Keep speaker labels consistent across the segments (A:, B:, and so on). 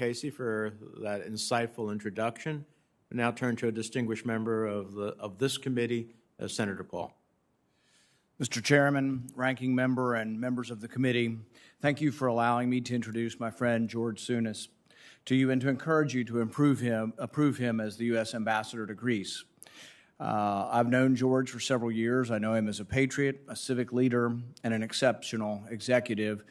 A: Casey, for that insightful introduction. We now turn to a distinguished member of this committee, Senator Paul.
B: Mr. Chairman, Ranking Member, and members of the committee, thank you for allowing me to introduce my friend George Tsunis to you and to encourage you to approve him as the U.S. Ambassador to Greece. I've known George for several years. I know him as a patriot, a civic leader, and an exceptional executive,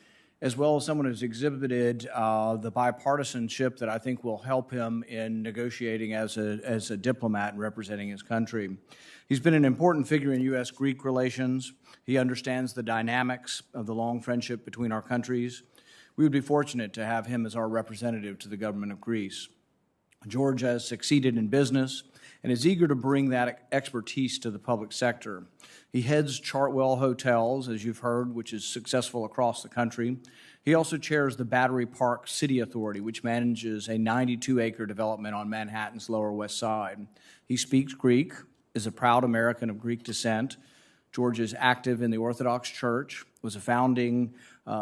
B: as well as someone who's exhibited the bipartisanship that I think will help him in negotiating as a diplomat and representing his country. He's been an important figure in U.S.-Greek relations. He understands the dynamics of the long friendship between our countries. We would be fortunate to have him as our representative to the government of Greece. George has succeeded in business and is eager to bring that expertise to the public sector. He heads Chartwell Hotels, as you've heard, which is successful across the country. He also chairs the Battery Park City Authority, which manages a 92-acre development on Manhattan's Lower West Side. He speaks Greek, is a proud American of Greek descent. George is active in the Orthodox Church, was a founding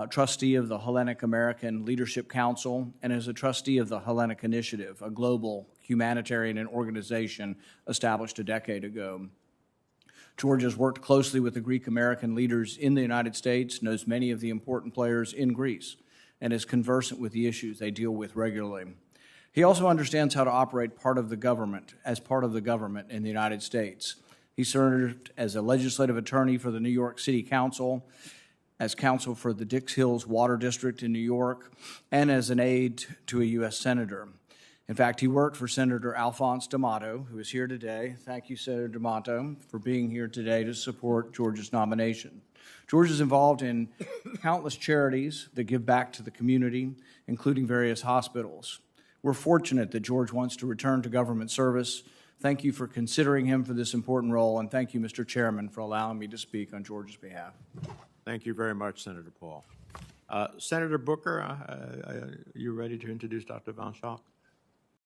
B: trustee of the Hellenic American Leadership Council, and is a trustee of the Hellenic Initiative, a global humanitarian organization established a decade ago. George has worked closely with the Greek American leaders in the United States, knows many of the important players in Greece, and is conversant with the issues they deal with regularly. He also understands how to operate as part of the government in the United States. He served as a legislative attorney for the New York City Council, as counsel for the Dix Hills Water District in New York, and as an aide to a U.S. senator. In fact, he worked for Senator Alphonse D'Amato, who is here today. Thank you, Senator D'Amato, for being here today to support George's nomination. George is involved in countless charities that give back to the community, including various hospitals. We're fortunate that George wants to return to government service. Thank you for considering him for this important role, and thank you, Mr. Chairman, for allowing me to speak on George's behalf.
A: Thank you very much, Senator Paul. Senator Booker, are you ready to introduce Dr. Von Schacht?